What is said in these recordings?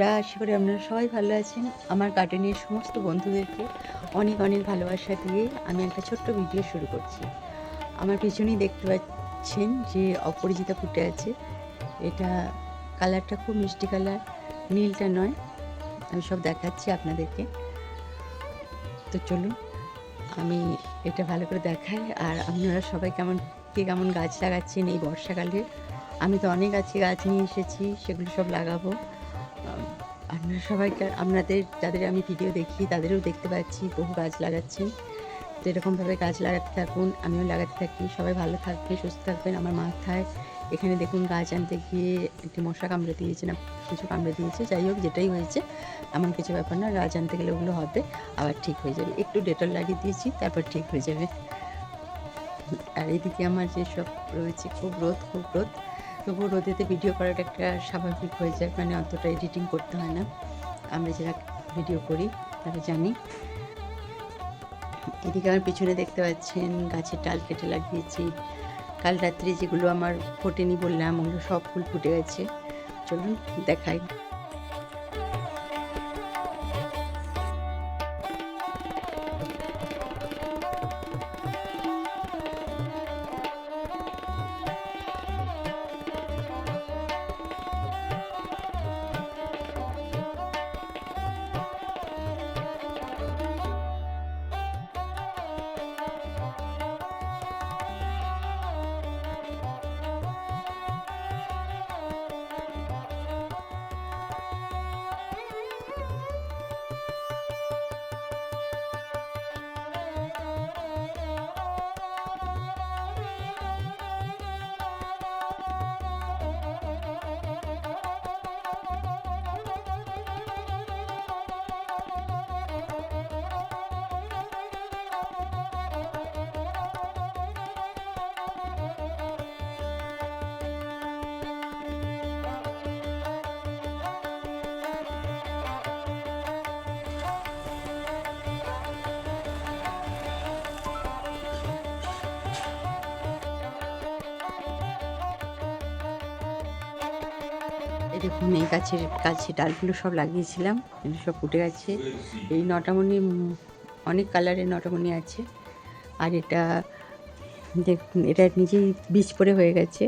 আশা করি আপনারা সবাই ভালো আছেন। আমার গার্ডেনের সমস্ত বন্ধুদেরকে অনেক অনেক ভালোবাসা দিয়ে আমি একটা ছোট্ট ভিডিও শুরু করছি। আমার পিছনেই দেখতে পাচ্ছেন যে অপরাজিতা ফুটে আছে। এটা কালারটা খুব মিষ্টি কালার, নীলটা নয়। আমি সব দেখাচ্ছি আপনাদেরকে। তো চলুন আমি এটা ভালো করে দেখাই। আর আপনারা সবাই কে কেমন গাছ লাগাচ্ছেন এই বর্ষাকালে। আমি তো অনেক গাছ নিয়ে এসেছি, সেগুলো সব লাগাবো। আপনারা সবাইকে, আপনাদের যাদের আমি ভিডিও দেখি তাদেরও দেখতে পাচ্ছি বহু গাছ লাগাচ্ছেন। তো এরকমভাবে গাছ লাগাতে থাকুন, আমিও লাগাতে থাকি। সবাই ভালো থাকবে, সুস্থ থাকবেন। আমার মাথায় এখানে দেখুন গাছ আনতে গিয়ে একটি মশা কামড়ে দিয়েছে, না কিছু কামড়ে দিয়েছে। যাই হোক, যেটাই হয়েছে এমন কিছু ব্যাপার না। গাছ আনতে গেলে ওগুলো হবে, আবার ঠিক হয়ে যাবে। একটু ডেটল লাগিয়ে দিয়েছি, তারপর ঠিক হয়ে যাবে। আর এদিকে আমার যেসব রয়েছে, খুব রোদ। তবুও রোদেতে ভিডিও করাটা একটা স্বাভাবিক হয়ে যায়, মানে অতটা এডিটিং করতে হয় না। আমরা যারা ভিডিও করি তারা জানি। এদিকে আমার পিছনে দেখতে পাচ্ছেন গাছের ডাল কেটে লাগিয়েছি। কাল রাত্রে যেগুলো আমার ফোটেনি বললাম, ওগুলো সব ফুল ফুটে গেছে। চলুন দেখাই। এই দেখুন, এই গাছের ডালগুলো সব লাগিয়েছিলাম, এগুলো সব ফুটে গেছে। এই নটামণি, অনেক কালারের নটামণি আছে। আর এটা দেখুন, এটা নিজেই বীজ পড়ে হয়ে গেছে।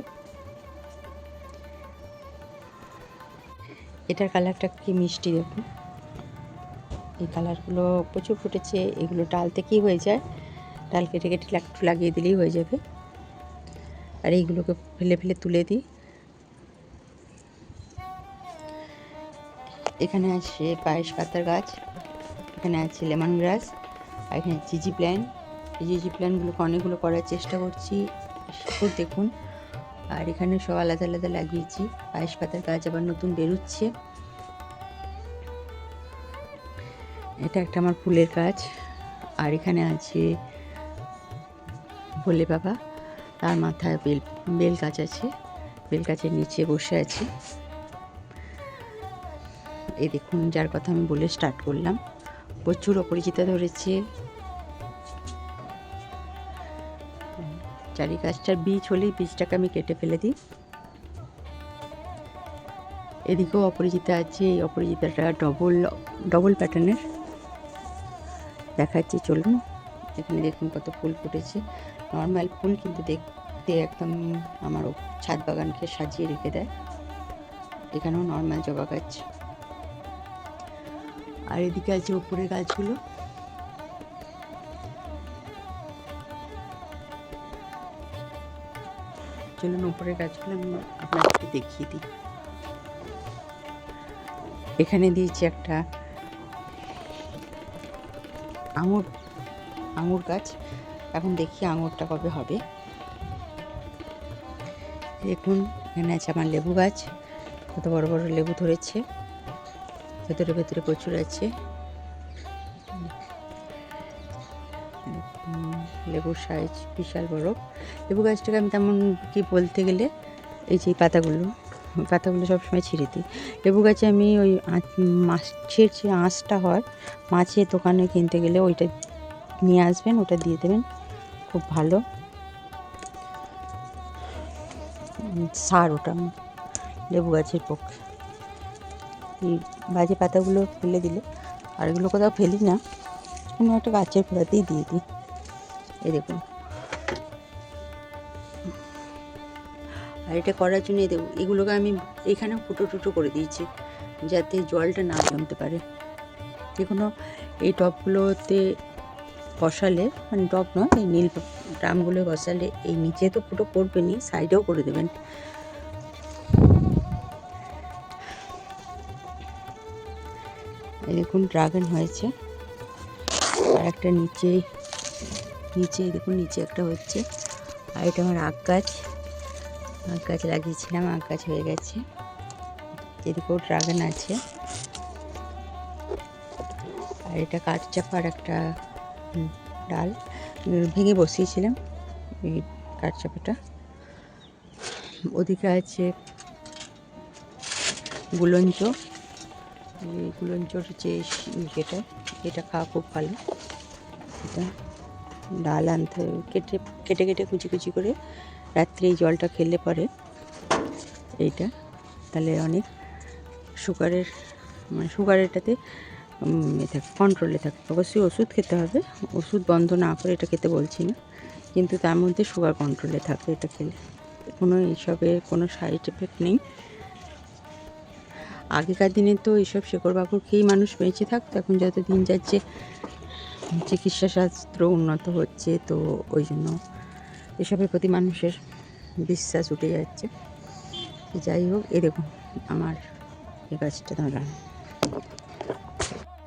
এটার কালারটা কি মিষ্টি দেখুন। এই কালারগুলো প্রচুর ফুটেছে। এগুলো ডাল থেকেই হয়ে যায়, ডাল কেটে কেটে একটু লাগিয়ে দিলেই হয়ে যাবে। আর এইগুলোকে ফেলে তুলে দিই। এখানে আছে পায়েস পাতার গাছ, এখানে আছে লেমন গ্রাস, আর এখানে জিজি প্ল্যান্ট। এই জিজি প্ল্যান্টগুলোকে অনেকগুলো করার চেষ্টা করছি, শিকড় দেখুন। আর এখানে সব আলাদা আলাদা লাগিয়েছি। পায়েস পাতার গাছ আবার নতুন বেরোচ্ছে। এটা একটা আমার ফুলের গাছ। আর এখানে আছে ভোলে বাবা, তার মাথায় বেল গাছ আছে। বেল গাছের নিচে বসে আছি। এই দেখুন, যার কথা আমি বলে স্টার্ট করলাম, প্রচুর অপরাজিতা ধরেছে। চারি গাছটার বীজ হলেই বীজটাকে আমি কেটে ফেলে দিই। এদিকেও অপরাজিতা আছে। এই অপরাজিতাটা ডবল প্যাটার্নের দেখাচ্ছি, চলুন। এখানে দেখুন কত ফুল ফুটেছে। নর্মাল ফুল, কিন্তু দেখতে একদম আমার ছাদ বাগানকে সাজিয়ে রেখে দেয়। এখানেও নর্মাল জবা গাছ। আর এদিকে আছে উপরের গাছগুলো। চলুন উপরের গাছগুলো আমি আপনাদেরকে দেখিয়ে দিই। এখানে দিয়েছি একটা আঙুর গাছ। এখন দেখি আঙুরটা কবে হবে। দেখুন, এখানে আছে আমার লেবু গাছ। কত বড় বড় লেবু ধরেছে, ভেতরে প্রচুর আছে। লেবুর সাইজ বিশাল বড়। লেবু গাছটাকে আমি তেমন কি বলতে গেলে, এই যে পাতাগুলো সবসময় ছিঁড়ে দিই। লেবু গাছে আমি ওই মাছের যে আঁশটা হয়, মাছের দোকানে কিনতে গেলে ওইটা নিয়ে আসবেন, ওটা দিয়ে দেবেন, খুব ভালো সার ওটা লেবু গাছের পক্ষে। এই বাজে পাতাগুলো ফেলে দিলে, আর এগুলো কোথাও ফেলি না, কোনো একটা গাছের গোড়াতেই দিয়ে দিই। এই দেখুন, আর এটা করার জন্য এগুলোকে আমি এখানে ফুটো টুটো করে দিয়েছি যাতে জলটা না জমতে পারে। যে কোনো এই টবগুলোতে বসালে, মানে টব নয়, এই নীল ড্রামগুলো বসালে এই নিচে তো ফুটো করবেনই, সাইডেও করে দেবেন। এই দেখুন ড্রাগন হয়েছে, আর একটা নিচে দেখুন নিচে একটা হচ্ছে। আর এটা আমার আখ গাছ লাগিয়েছিলাম, আখ গাছ হয়ে গেছে। এদিকেও ড্রাগন আছে। আর এটা কাঠচাপার একটা ডাল ভেঙে বসিয়েছিলাম, এই কাঠচাপাটা। ওদিকে আছে গুলঞ্চ, এই গুলঞ্চর যে এটা খাওয়া খুব ভালো। এটা ডাল আনতে কেটে কুচি করে রাত্রে এই জলটা খেলে পরে এইটা, তাহলে অনেক সুগারেরটাতে থাকে, কন্ট্রোলে থাকে। অবশ্যই ওষুধ খেতে হবে, ওষুধ বন্ধ না করে এটা খেতে বলছি না, কিন্তু তার মধ্যে সুগার কন্ট্রোলে থাকে এটা খেলে। কোনো এইসবের কোনো সাইড এফেক্ট নেই। আগেকার দিনে তো এইসব শেকড় বাকড় খেয়েই মানুষ বেঁচে থাকতো। এখন যত দিন যাচ্ছে চিকিৎসা শাস্ত্র উন্নত হচ্ছে, তো ওই জন্য এসবের প্রতি মানুষের বিশ্বাস উঠে যাচ্ছে। যাই হোক, এই দেখুন আমার এই গাছটা দাঁড়ান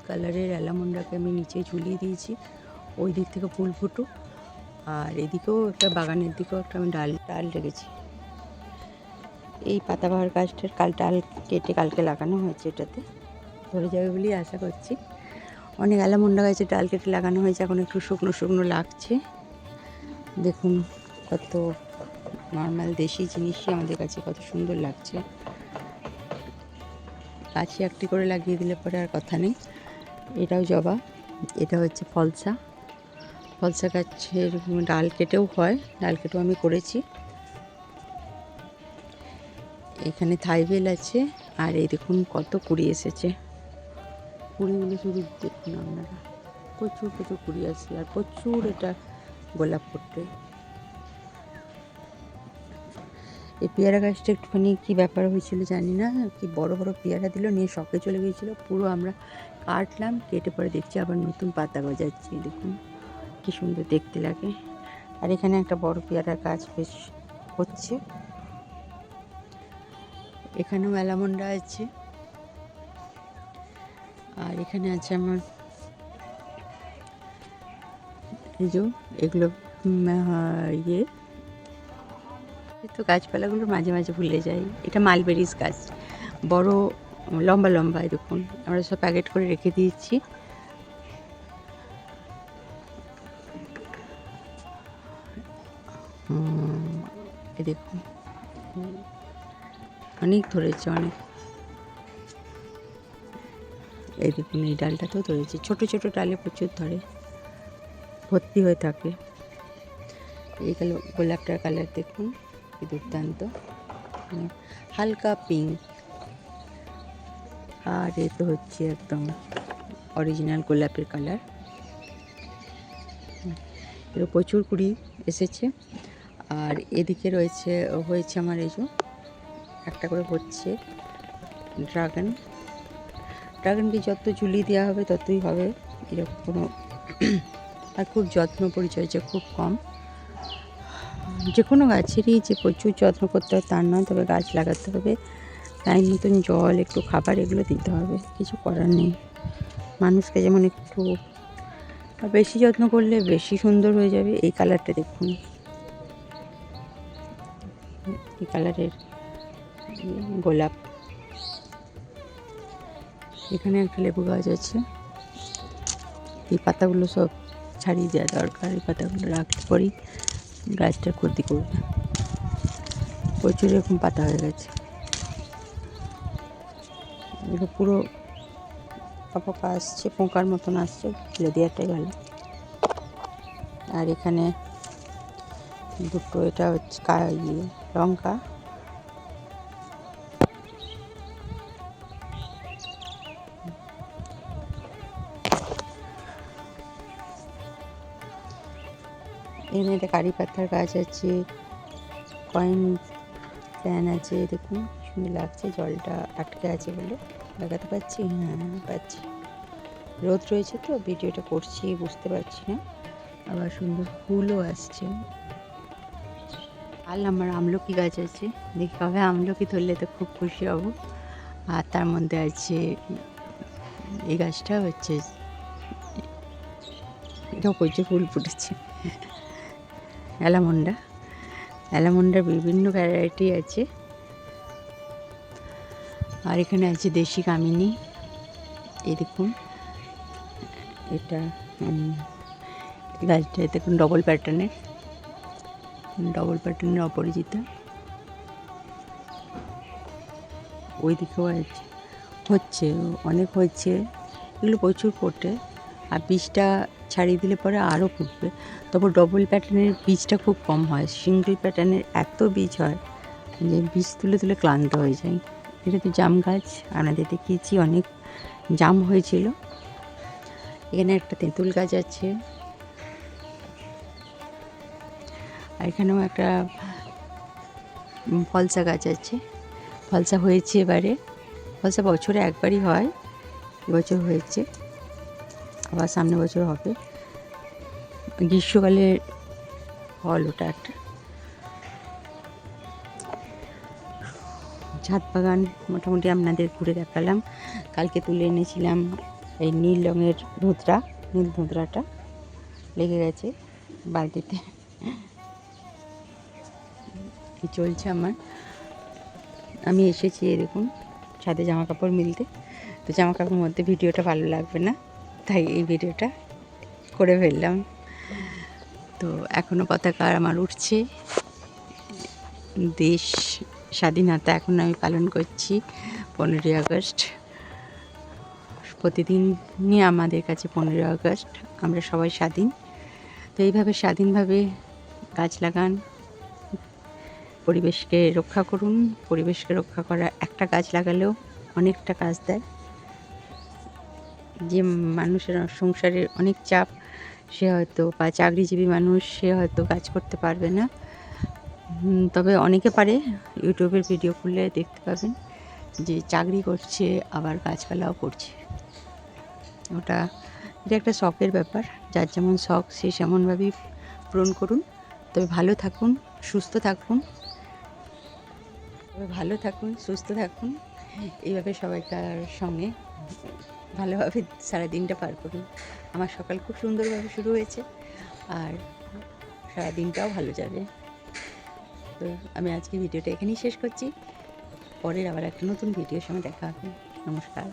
কালারের অ্যালামন্ডাকে আমি নিচে ঝুলিয়ে দিয়েছি, ওই দিক থেকে ফুল ফুটুক। আর এদিকেও একটা বাগানের দিকেও একটা আমি ডাল রেখেছি। এই পাতাবাহার গাছটার ডাল কেটে কালকে লাগানো হয়েছে, এটাতে ধরে যাবে বলেই আশা করছি। অনেক অ্যালামন্ডা গাছের ডাল কেটে লাগানো হয়েছে, এখন একটু শুকনো লাগছে। দেখুন কত নর্মাল দেশি জিনিসই আমাদের কাছে কত সুন্দর লাগছে। গাছে একটি করে লাগিয়ে দিলে পরে আর কথা নেই। এটাও জবা, এটা হচ্ছে ফলসা গাছের ডাল কেটেও হয়, ডাল কেটেও আমি করেছি। এখানে থাইবেল আছে, আর এই দেখুন কত কুড়ি এসেছে। কুড়িগুলো শুধু দেখুন আপনারা, প্রচুর কুড়ি আছে, আর প্রচুর এটা গোলাপ ফুটবে। এই পেয়ারা গাছটা একটুখানি কী ব্যাপার হয়েছিল জানি না, কি বড় পেয়ারা দিল, নিয়ে শখে চলে গিয়েছিলো। পুরো আমরা কাটলাম, কেটে পরে দেখছি আবার নতুন পাতা গজাচ্ছে। দেখুন কি সুন্দর দেখতে লাগে। আর এখানে একটা বড় পেয়ারা গাছ বেশ হচ্ছে। এখানেও অ্যালামন্ডা আছে, আর এখানে আছে আমার এই যে এগুলো তো গাছপালাগুলো মাঝে ভুলে যাই। এটা মালবেরিজ গাছ, বড় লম্বা দেখুন, আমরা সব প্যাকেট করে রেখে দিয়েছি। দেখুন অনেক ধরেছে, অনেক। এই দেখুন এই ডালটাতেও ধরেছে, ছোট ডালে প্রচুর ধরে, ভর্তি হয়ে থাকে। এই গোলাপটার কালার দেখুন কি দুর্দান্ত, হালকা পিঙ্ক। আর এ তো হচ্ছে একদম অরিজিনাল গোলাপের কালার। এর প্রচুর কুড়ি এসেছে। আর এদিকে হয়েছে আমার এই যে একটা করে হচ্ছে ড্রাগনকে যত ঝুলিয়ে দেওয়া হবে ততই হবে, এরকম কোনো আর খুব যত্ন পরিচর্যা খুব কম। যে কোনো গাছেরই যে প্রচুর যত্ন করতে হয় তার নয়, তবে গাছ লাগাতে হবে, টাইম মতন জল, একটু খাবার এগুলো দিতে হবে, কিছু করার নেই। মানুষকে যেমন একটু বেশি যত্ন করলে বেশি সুন্দর হয়ে যাবে। এই কালারটা দেখুন, এই কালারের গোলাপ। এখানে একটা লেবু গাছ আছে, এই পাতাগুলো সব ছাড়িয়ে দেওয়া দরকার। এই পাতাগুলো রাখলে পরেই গাছটার ক্ষতি করবে, প্রচুর এরকম পাতা হয়ে গেছে। এগুলো পুরো পোকা আসছে, পোকার মতন আসছে, ফেলে দেওয়াটাই ভালো। আর এখানে দুটো, এটা হচ্ছে লঙ্কা, এখানে একটা কারি পাতার গাছ আছে, কয়েন প্যান আছে, দেখুন সুন্দর লাগছে। জলটা আটকে আছে বলে দেখাতে পাচ্ছি, হ্যাঁ পাচ্ছি। রোদ রয়েছে তো ভিডিওটা করছি বুঝতে পারছি না। আবার সুন্দর ফুলও আসছে। আর আমার আমলকি গাছ আছে, দেখি কবে আমলকি ধরলে তো খুব খুশি হব। আর তার মধ্যে আছে এই গাছটা হচ্ছে, এটাও প্রচুর ফুল ফুটেছে, অ্যালামন্ডা। অ্যালামন্ডার বিভিন্ন ভ্যারাইটি আছে। আর এখানে আছে দেশি কামিনী, এই দেখুন এটা গাছটা দেখুন ডবল প্যাটার্নের অপরাজিতা। ওই দিকেও আছে, হচ্ছে অনেক হচ্ছে, এগুলো প্রচুর ফোটে। আর বীজটা ছাড়িয়ে দিলে পরে আরও ফুটবে। তবে ডবল প্যাটার্নের বীজটা খুব কম হয়, সিঙ্গেল প্যাটার্নের এত বীজ হয় যে বীজ তুলে তুলে ক্লান্ত হয়ে যায়। এটা তো জাম গাছ, আপনাদের দেখিয়েছি, অনেক জাম হয়েছিল। এখানে একটা তেঁতুল গাছ আছে, আর এখানেও একটা ফলসা গাছ আছে। ফলসা হয়েছে এবারে, ফলসা বছরে একবারই হয়, এবছর হয়েছে, আবার সামনে বছর হবে। গ্রীষ্মকালের ফল ওটা একটা। ছাদ বাগান মোটামুটি আপনাদের ঘুরে দেখালাম। কালকে তুলে এনেছিলাম এই নীল রঙের ধুতরা, নীল ধুতরাটা লেগে গেছে বালতিতে। কি চলছে আমার, আমি এসেছি দেখুন ছাদে জামা কাপড় মিলতে। তো জামা কাপড়ের মধ্যে ভিডিওটা ভালো লাগবে না, তাই এই ভিডিওটা করে ফেললাম। তো এখনও পতাকা আমার উঠছে, দেশ স্বাধীনতা এখন আমি পালন করছি 15ই আগস্ট। প্রতিদিনই আমাদের কাছে 15ই আগস্ট, আমরা সবাই স্বাধীন। তো এইভাবে স্বাধীনভাবে গাছ লাগান, পরিবেশকে রক্ষা করুন। পরিবেশকে রক্ষা করা, একটা গাছ লাগালেও অনেকটা কাজ দেয়। যে মানুষের সংসারের অনেক চাপ, সে হয়তো, বা চাকরিজীবী মানুষ, সে হয়তো কাজ করতে পারবে না, তবে অনেকে পারে। ইউটিউবের ভিডিও খুললে দেখতে পাবেন যে চাকরি করছে আবার গাছপালাও করছে। এটা একটা শখের ব্যাপার, যার যেমন শখ সে সেমনভাবেই পূরণ করুন। তবে ভালো থাকুন, সুস্থ থাকুন, সুস্থ থাকুন। এইভাবে সবাইকার সঙ্গে ভালোভাবে সারা দিনটা পার করুন। আমার সকাল খুব সুন্দরভাবে শুরু হয়েছে, আর সারা দিনটাও ভালো যাবে। তো আমি আজকে ভিডিওটা এখানেই শেষ করছি। পরের আবার একটা নতুন ভিডিওর সঙ্গে দেখা হবে। নমস্কার।